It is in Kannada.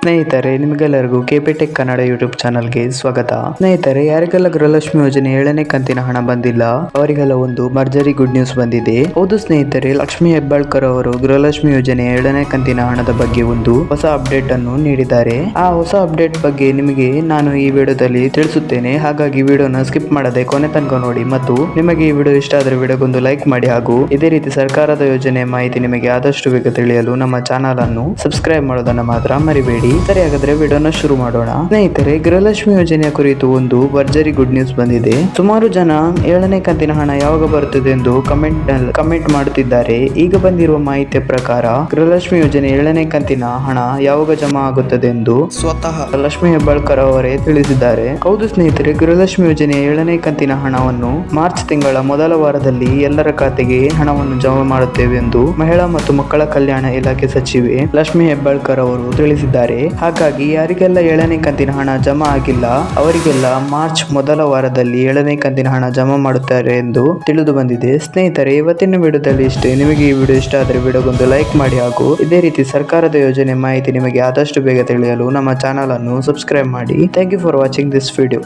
ಸ್ನೇಹಿತರೆ, ನಿಮಗೆಲ್ಲರಿಗೂ ಕೆಪಿಟೆಕ್ ಕನ್ನಡ ಯೂಟ್ಯೂಬ್ ಚಾನಲ್ಗೆ ಸ್ವಾಗತ. ಸ್ನೇಹಿತರೆ, ಯಾರಿಗೆಲ್ಲ ಗೃಹಲಕ್ಷ್ಮಿ ಯೋಜನೆ 7ನೇ ಕಂತಿನ ಹಣ ಬಂದಿಲ್ಲ ಅವರಿಗೆಲ್ಲ ಒಂದು ಭರ್ಜರಿ ಗುಡ್ ನ್ಯೂಸ್ ಬಂದಿದೆ. ಹೌದು ಸ್ನೇಹಿತರೆ, ಲಕ್ಷ್ಮಿ ಹೆಬ್ಬಾಳ್ಕರ್ ಅವರು ಗೃಹಲಕ್ಷ್ಮಿ ಯೋಜನೆ 7ನೇ ಕಂತಿನ ಹಣದ ಬಗ್ಗೆ ಒಂದು ಹೊಸ ಅಪ್ಡೇಟ್ ಅನ್ನು ನೀಡಿದ್ದಾರೆ. ಆ ಹೊಸ ಅಪ್ಡೇಟ್ ಬಗ್ಗೆ ನಿಮಗೆ ನಾನು ಈ ವಿಡಿಯೋದಲ್ಲಿ ತಿಳಿಸುತ್ತೇನೆ. ಹಾಗಾಗಿ ವಿಡಿಯೋನ ಸ್ಕಿಪ್ ಮಾಡದೆ ಕೊನೆ ತನಕ ನೋಡಿ ಮತ್ತು ನಿಮಗೆ ಈ ವಿಡಿಯೋ ಇಷ್ಟ ಆದರೆ ವಿಡಿಯೋಗೊಂದು ಲೈಕ್ ಮಾಡಿ ಹಾಗೂ ಇದೇ ರೀತಿ ಸರ್ಕಾರದ ಯೋಜನೆ ಮಾಹಿತಿ ನಿಮಗೆ ಆದಷ್ಟು ಬೇಗ ತಿಳಿಯಲು ನಮ್ಮ ಚಾನಲ್ ಅನ್ನು ಸಬ್ಸ್ಕ್ರೈಬ್ ಮಾಡೋದನ್ನ ಮಾತ್ರ ಮರಿಬೇಡಿ. ಸರಿ, ಹಾಗಾದ್ರೆ ವಿಡಿಯೋನ ಶುರು ಮಾಡೋಣ. ಸ್ನೇಹಿತರೆ, ಗೃಹಲಕ್ಷ್ಮಿ ಯೋಜನೆಯ ಕುರಿತು ಒಂದು ಭರ್ಜರಿ ಗುಡ್ ನ್ಯೂಸ್ ಬಂದಿದೆ. ಸುಮಾರು ಜನ 7ನೇ ಕಂತಿನ ಹಣ ಯಾವಾಗ ಬರುತ್ತದೆ ಎಂದು ಕಮೆಂಟ್ ಮಾಡುತ್ತಿದ್ದಾರೆ. ಈಗ ಬಂದಿರುವ ಮಾಹಿತಿಯ ಪ್ರಕಾರ ಗೃಹಲಕ್ಷ್ಮಿ ಯೋಜನೆ 7ನೇ ಕಂತಿನ ಹಣ ಯಾವಾಗ ಜಮಾ ಆಗುತ್ತದೆ ಎಂದು ಸ್ವತಃ ಲಕ್ಷ್ಮಿ ಹೆಬ್ಬಾಳ್ಕರ್ ಅವರೇ ತಿಳಿಸಿದ್ದಾರೆ. ಹೌದು ಸ್ನೇಹಿತರೆ, ಗೃಹಲಕ್ಷ್ಮಿ ಯೋಜನೆ 7ನೇ ಕಂತಿನ ಹಣವನ್ನು ಮಾರ್ಚ್ ತಿಂಗಳ ಮೊದಲ ವಾರದಲ್ಲಿ ಎಲ್ಲರ ಖಾತೆಗೆ ಹಣವನ್ನು ಜಮಾ ಮಾಡುತ್ತೇವೆ ಎಂದು ಮಹಿಳಾ ಮತ್ತು ಮಕ್ಕಳ ಕಲ್ಯಾಣ ಇಲಾಖೆ ಸಚಿವೆ ಲಕ್ಷ್ಮಿ ಹೆಬ್ಬಾಳ್ಕರ್ ಅವರು ತಿಳಿಸಿದ್ದಾರೆ. ಹಾಗಾಗಿ ಯಾರಿಗೆಲ್ಲ 7ನೇ ಕಂತಿನ ಹಣ ಜಮಾ ಆಗಿಲ್ಲ ಅವರಿಗೆಲ್ಲ ಮಾರ್ಚ್ ಮೊದಲ ವಾರದಲ್ಲಿ 7ನೇ ಕಂತಿನ ಹಣ ಜಮಾ ಮಾಡುತ್ತಾರೆ ಎಂದು ತಿಳಿದು ಬಂದಿದೆ. ಸ್ನೇಹಿತರೆ, ಇವತ್ತಿನ ವಿಡಿಯೋದಲ್ಲಿ ಇಷ್ಟೇ. ನಿಮಗೆ ಈ ವಿಡಿಯೋ ಇಷ್ಟ ಆದರೆ ವಿಡಿಯೋಗೊಂದು ಲೈಕ್ ಮಾಡಿ ಹಾಗೂ ಇದೇ ರೀತಿ ಸರ್ಕಾರದ ಯೋಜನೆ ಮಾಹಿತಿ ನಿಮಗೆ ಆದಷ್ಟು ಬೇಗ ತಿಳಿಯಲು ನಮ್ಮ ಚಾನಲ್ ಅನ್ನು ಸಬ್ಸ್ಕ್ರೈಬ್ ಮಾಡಿ. Thank you for watching this video.